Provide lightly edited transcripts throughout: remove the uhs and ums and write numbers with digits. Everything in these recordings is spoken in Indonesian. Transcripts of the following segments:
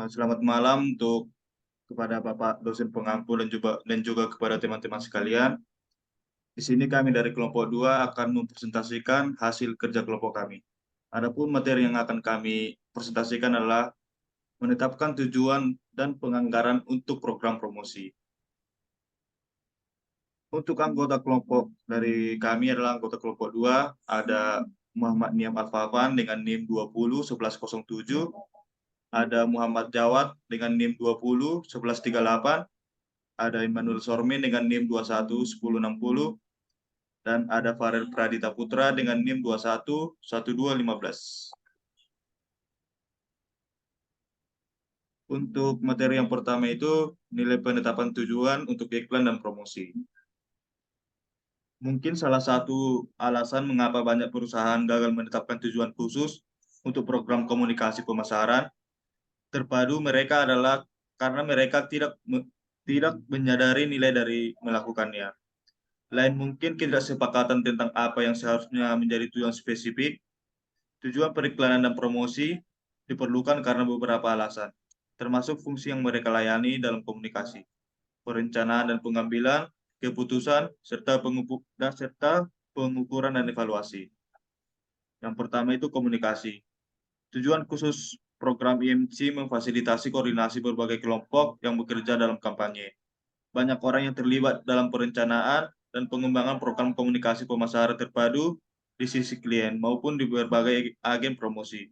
Selamat malam untuk kepada Bapak dosen pengampu dan juga kepada teman-teman sekalian. Di sini kami dari kelompok 2 akan mempresentasikan hasil kerja kelompok kami. Adapun materi yang akan kami presentasikan adalah menetapkan tujuan dan penganggaran untuk program promosi. Untuk anggota kelompok dari kami adalah anggota kelompok 2, ada Muhammad Niam Alfafan dengan NIM 201107, ada Muhammad Jawad dengan NIM 201138, ada Immanuel Sormin dengan NIM 211060, dan ada Farel Pradita Putra dengan NIM 211215. Untuk materi yang pertama itu nilai penetapan tujuan untuk iklan dan promosi. Mungkin salah satu alasan mengapa banyak perusahaan gagal menetapkan tujuan khusus untuk program komunikasi pemasaran terpadu mereka adalah karena mereka tidak menyadari nilai dari melakukannya. Lain mungkin ketidaksepakatan tentang apa yang seharusnya menjadi tujuan spesifik. Tujuan periklanan dan promosi diperlukan karena beberapa alasan, termasuk fungsi yang mereka layani dalam komunikasi, perencanaan dan pengambilan keputusan, serta pengukuran dan evaluasi. Yang pertama itu komunikasi. Tujuan khusus program IMC memfasilitasi koordinasi berbagai kelompok yang bekerja dalam kampanye. Banyak orang yang terlibat dalam perencanaan dan pengembangan program komunikasi pemasaran terpadu di sisi klien maupun di berbagai agen promosi.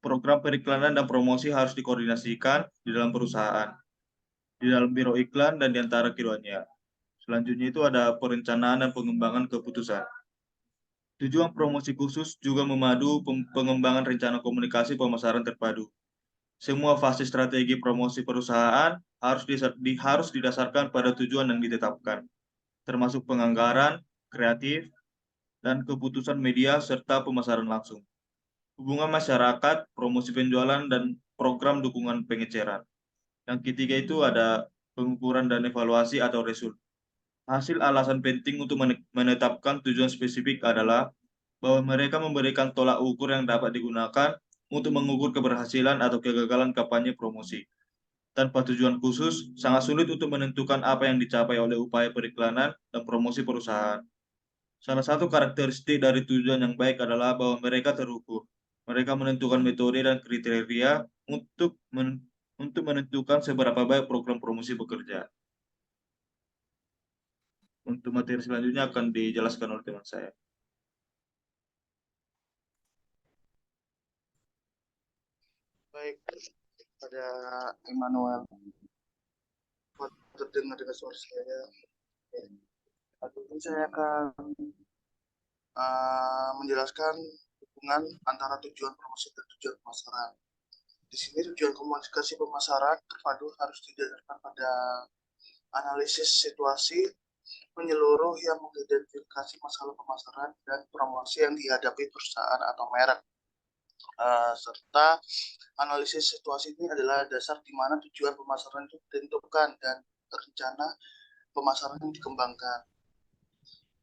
Program periklanan dan promosi harus dikoordinasikan di dalam perusahaan, di dalam biro iklan, dan di antara keduanya. Selanjutnya itu ada perencanaan dan pengembangan keputusan. Tujuan promosi khusus juga memadu pengembangan rencana komunikasi pemasaran terpadu. Semua fase strategi promosi perusahaan harus didasarkan pada tujuan yang ditetapkan, termasuk penganggaran, kreatif, dan keputusan media serta pemasaran langsung. Hubungan masyarakat, promosi penjualan, dan program dukungan pengeceran. Yang ketiga itu ada pengukuran dan evaluasi atau result. Hasil alasan penting untuk menetapkan tujuan spesifik adalah bahwa mereka memberikan tolak ukur yang dapat digunakan untuk mengukur keberhasilan atau kegagalan kampanye promosi. Tanpa tujuan khusus, sangat sulit untuk menentukan apa yang dicapai oleh upaya periklanan dan promosi perusahaan. Salah satu karakteristik dari tujuan yang baik adalah bahwa mereka terukur. Mereka menentukan metode dan kriteria untuk menentukan seberapa baik program promosi bekerja. Untuk materi selanjutnya akan dijelaskan oleh teman saya. Baik, pada Immanuel, terdengar dengan suara saya. Ini saya akan menjelaskan hubungan antara tujuan promosi dan tujuan pemasaran. Di sini tujuan komunikasi pemasaran terpadu harus didasarkan pada analisis situasi menyeluruh yang mengidentifikasi masalah pemasaran dan promosi yang dihadapi perusahaan atau merek. Serta analisis situasi ini adalah dasar di mana tujuan pemasaran itu ditentukan dan rencana pemasaran yang dikembangkan.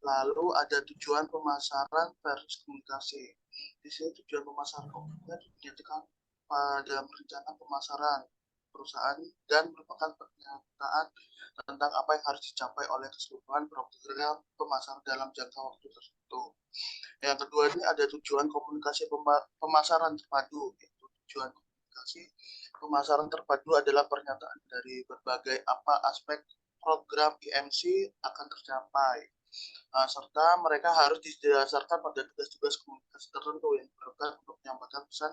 Lalu ada tujuan pemasaran versus komunikasi. Di sini tujuan pemasaran dinyatakan dalam rencana pemasaran perusahaan dan merupakan pernyataan tentang apa yang harus dicapai oleh keseluruhan program pemasaran dalam jangka waktu tertentu. Yang kedua ini ada tujuan komunikasi pemasaran terpadu. Yaitu tujuan komunikasi pemasaran terpadu adalah pernyataan dari berbagai aspek program IMC akan tercapai. Serta mereka harus didasarkan pada tugas-tugas komunikasi tertentu yang diperlukan untuk menyampaikan pesan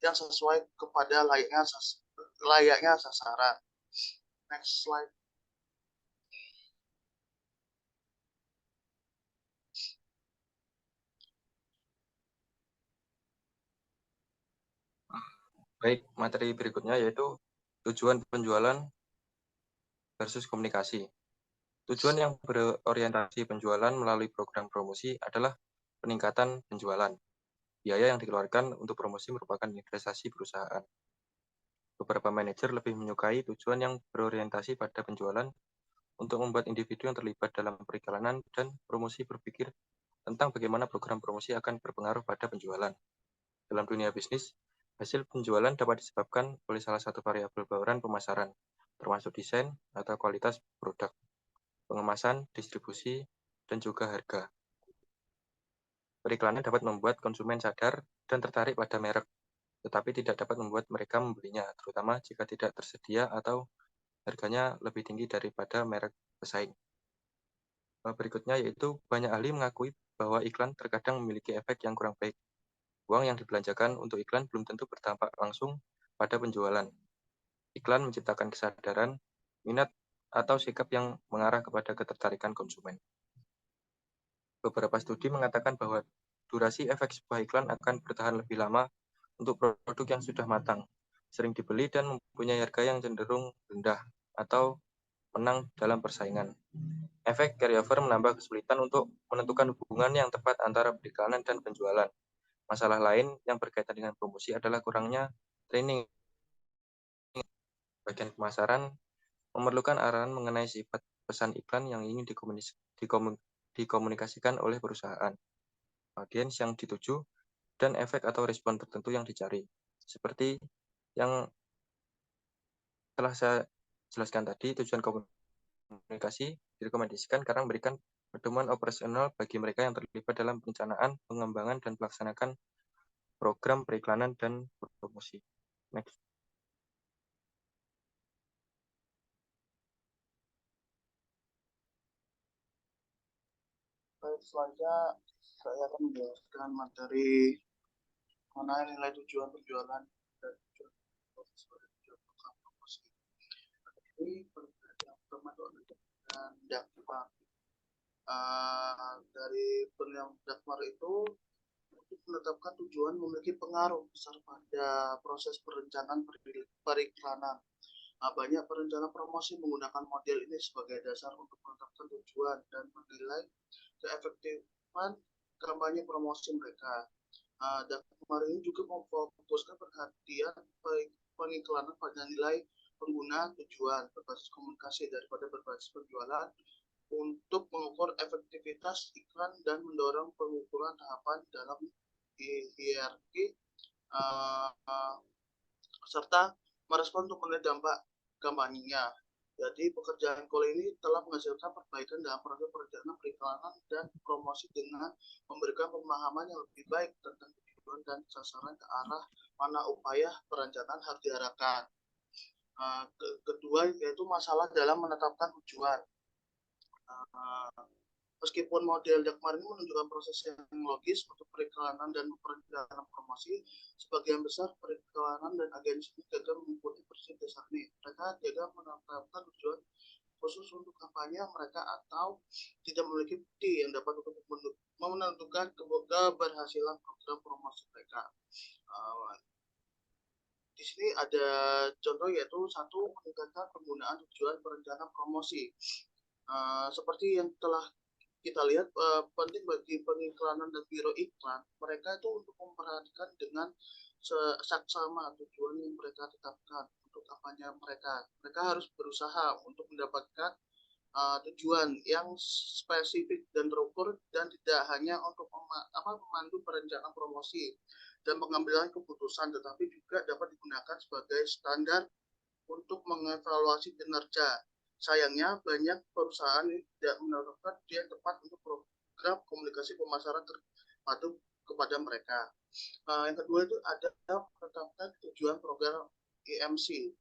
yang sesuai kepada layaknya sasaran. Next slide. Baik, materi berikutnya yaitu tujuan penjualan versus komunikasi. Tujuan yang berorientasi penjualan melalui program promosi adalah peningkatan penjualan. Biaya yang dikeluarkan untuk promosi merupakan investasi perusahaan. Beberapa manajer lebih menyukai tujuan yang berorientasi pada penjualan untuk membuat individu yang terlibat dalam periklanan dan promosi berpikir tentang bagaimana program promosi akan berpengaruh pada penjualan. Dalam dunia bisnis, Hasil penjualan dapat disebabkan oleh salah satu variabel bauran pemasaran, termasuk desain atau kualitas produk, pengemasan, distribusi, dan juga harga. Periklanan dapat membuat konsumen sadar dan tertarik pada merek, tetapi tidak dapat membuat mereka membelinya, terutama jika tidak tersedia atau harganya lebih tinggi daripada merek pesaing. Berikutnya yaitu banyak ahli mengakui bahwa iklan terkadang memiliki efek yang kurang baik. Uang yang dibelanjakan untuk iklan belum tentu berdampak langsung pada penjualan. Iklan menciptakan kesadaran, minat, atau sikap yang mengarah kepada ketertarikan konsumen. Beberapa studi mengatakan bahwa durasi efek sebuah iklan akan bertahan lebih lama untuk produk yang sudah matang, sering dibeli dan mempunyai harga yang cenderung rendah atau menang dalam persaingan. Efek carryover menambah kesulitan untuk menentukan hubungan yang tepat antara periklanan dan penjualan. Masalah lain yang berkaitan dengan promosi adalah kurangnya training. Bagian pemasaran memerlukan arahan mengenai sifat pesan iklan yang ingin dikomunikasikan oleh perusahaan, audiens yang dituju, dan efek atau respon tertentu yang dicari. Seperti yang telah saya jelaskan tadi, tujuan komunikasi direkomendasikan karena memberikan pertemuan operasional bagi mereka yang terlibat dalam perencanaan, pengembangan, dan pelaksanaan program periklanan dan promosi. Next. Baik, selanjutnya saya akan menjelaskan materi mengenai nilai tujuan penjualan dan tujuan program promosi. Ini yang pertama dan Dagmar. Dari penilaian Dagmar itu untuk menetapkan tujuan memiliki pengaruh besar pada proses perencanaan periklanan. Banyak perencana promosi menggunakan model ini sebagai dasar untuk menetapkan tujuan dan menilai keefektifan kampanye promosi mereka. Dagmar ini juga memfokuskan perhatian pengiklanan pada nilai pengguna tujuan berbasis komunikasi daripada berbasis penjualan untuk mengukur efektivitas iklan dan mendorong pengukuran tahapan dalam hierarki serta merespon untuk menilai dampak kampanyenya. Jadi pekerjaan Cole ini telah menghasilkan perbaikan dalam proses perencanaan periklanan dan promosi dengan memberikan pemahaman yang lebih baik tentang tujuan dan sasaran ke arah mana upaya perencanaan harus diarahkan. Kedua yaitu masalah dalam menetapkan tujuan. Meskipun model Dagmar ini menunjukkan proses yang logis untuk periklanan dan perencanaan promosi, sebagian besar periklanan dan agensi gagal mengikuti prinsip dasar ini. Mereka gagal menetapkan tujuan khusus untuk kampanye mereka atau tidak memiliki bukti yang dapat untuk menentukan keberhasilan program promosi mereka. Di sini ada contoh yaitu satu, meningkatkan penggunaan tujuan perencanaan promosi. Seperti yang telah kita lihat, penting bagi pengiklanan dan biro iklan mereka itu untuk memperhatikan dengan seksama tujuan yang mereka tetapkan untuk kampanye mereka. Mereka harus berusaha untuk mendapatkan tujuan yang spesifik dan terukur dan tidak hanya untuk memandu perencanaan promosi dan pengambilan keputusan, tetapi juga dapat digunakan sebagai standar untuk mengevaluasi kinerja. Sayangnya banyak perusahaan tidak menerapkan yang tepat untuk program komunikasi pemasaran terpadu kepada mereka. Yang kedua itu ada menetapkan tujuan program EMC.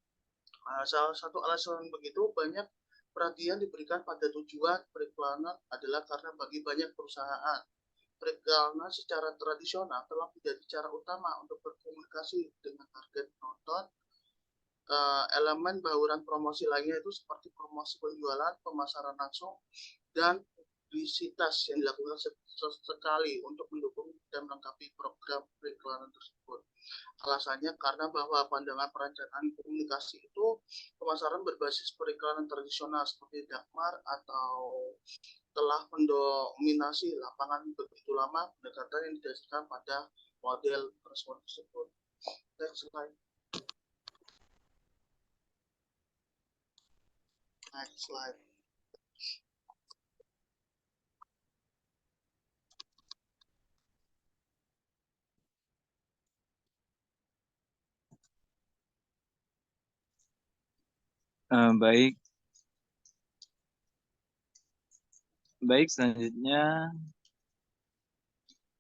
Salah satu alasan begitu banyak perhatian diberikan pada tujuan periklanan adalah karena bagi banyak perusahaan periklanan secara tradisional telah menjadi cara utama untuk berkomunikasi dengan target penonton. Elemen bauran promosi lainnya itu seperti promosi penjualan, pemasaran langsung, dan publisitas yang dilakukan sekali untuk mendukung dan melengkapi program periklanan tersebut. Alasannya karena bahwa pandangan perencanaan komunikasi itu pemasaran berbasis periklanan tradisional seperti Dagmar atau telah mendominasi lapangan begitu lama, pendekatan yang didasarkan pada model respon tersebut. Next slide. Next slide. Baik, selanjutnya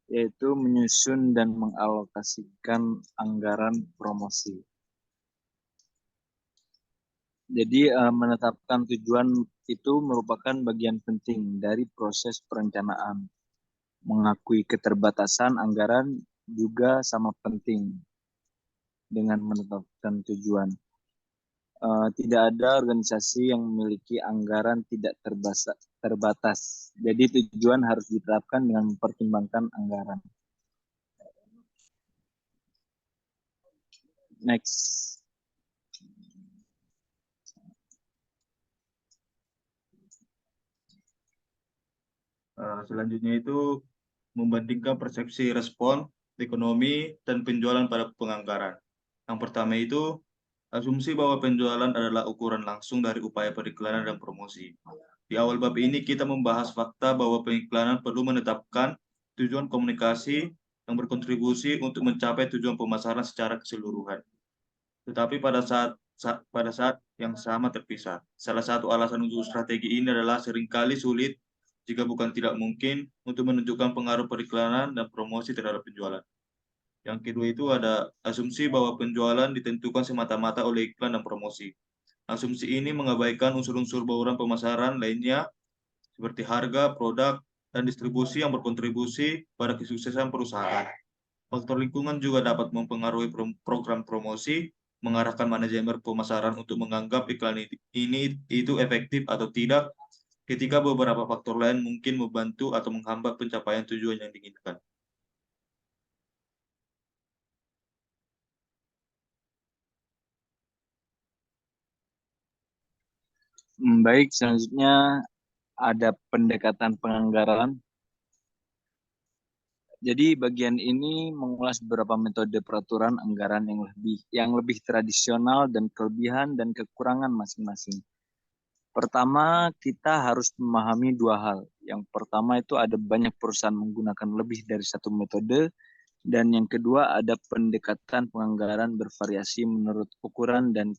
yaitu menyusun dan mengalokasikan anggaran promosi. Jadi menetapkan tujuan itu merupakan bagian penting dari proses perencanaan. Mengakui keterbatasan anggaran juga sama penting dengan menetapkan tujuan. Tidak ada organisasi yang memiliki anggaran tidak terbatas. Jadi tujuan harus diterapkan dengan mempertimbangkan anggaran. Next. Selanjutnya itu membandingkan persepsi respon, ekonomi, dan penjualan pada penganggaran. Yang pertama itu, asumsi bahwa penjualan adalah ukuran langsung dari upaya periklanan dan promosi. Di awal bab ini kita membahas fakta bahwa pengiklanan perlu menetapkan tujuan komunikasi yang berkontribusi untuk mencapai tujuan pemasaran secara keseluruhan. Tetapi pada saat yang sama terpisah. Salah satu alasan untuk strategi ini adalah seringkali sulit, jika bukan tidak mungkin, untuk menunjukkan pengaruh periklanan dan promosi terhadap penjualan. Yang kedua itu ada asumsi bahwa penjualan ditentukan semata-mata oleh iklan dan promosi. Asumsi ini mengabaikan unsur-unsur bauran pemasaran lainnya, seperti harga, produk, dan distribusi yang berkontribusi pada kesuksesan perusahaan. Faktor lingkungan juga dapat mempengaruhi program promosi, mengarahkan manajemen pemasaran untuk menganggap iklan ini itu efektif atau tidak, ketika beberapa faktor lain mungkin membantu atau menghambat pencapaian tujuan yang diinginkan. Baik, selanjutnya ada pendekatan penganggaran. Jadi bagian ini mengulas beberapa metode peraturan anggaran yang lebih tradisional dan kelebihan dan kekurangan masing-masing. Pertama, kita harus memahami dua hal. Yang pertama itu ada banyak perusahaan menggunakan lebih dari satu metode, dan yang kedua ada pendekatan penganggaran bervariasi menurut ukuran dan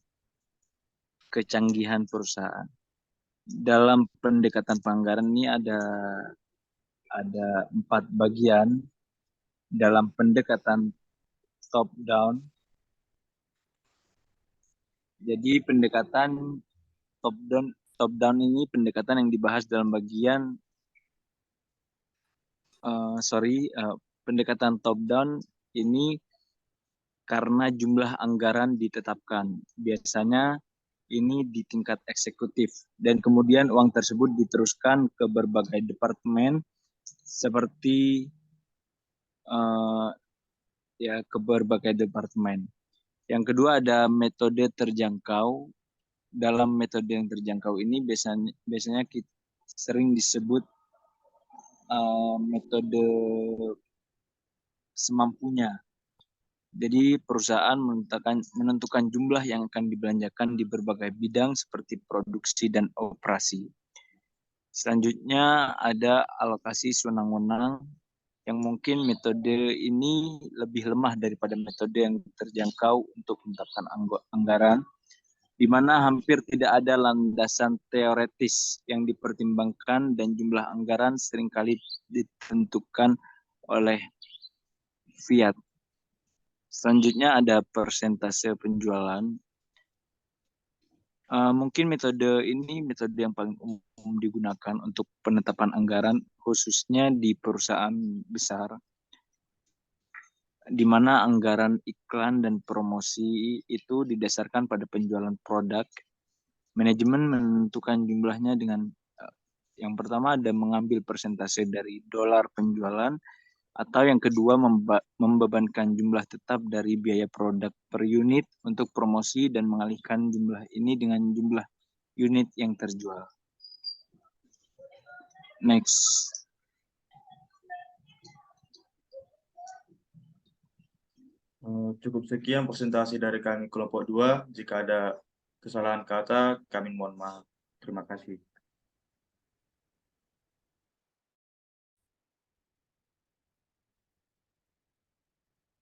kecanggihan perusahaan. Dalam pendekatan penganggaran ini ada 4 bagian. Dalam pendekatan top down, jadi pendekatan top down ini pendekatan yang dibahas dalam bagian pendekatan top down ini karena jumlah anggaran ditetapkan. Biasanya ini di tingkat eksekutif dan kemudian uang tersebut diteruskan ke berbagai departemen seperti ke berbagai departemen. Yang kedua ada metode terjangkau. Dalam metode yang terjangkau ini biasanya sering disebut metode semampunya. Jadi perusahaan menentukan jumlah yang akan dibelanjakan di berbagai bidang seperti produksi dan operasi. Selanjutnya ada alokasi sewenang-wenang, yang mungkin metode ini lebih lemah daripada metode yang terjangkau untuk menetapkan anggaran, di mana hampir tidak ada landasan teoretis yang dipertimbangkan dan jumlah anggaran seringkali ditentukan oleh fiat. Selanjutnya ada persentase penjualan. Mungkin metode ini metode yang paling umum digunakan untuk penetapan anggaran, khususnya di perusahaan besar, di mana anggaran iklan dan promosi itu didasarkan pada penjualan produk. Manajemen menentukan jumlahnya dengan yang pertama ada mengambil persentase dari dolar penjualan, atau yang kedua membebankan jumlah tetap dari biaya produk per unit untuk promosi dan mengalihkan jumlah ini dengan jumlah unit yang terjual. Next. Cukup sekian presentasi dari kami kelompok 2. Jika ada kesalahan kata, kami mohon maaf. Terima kasih.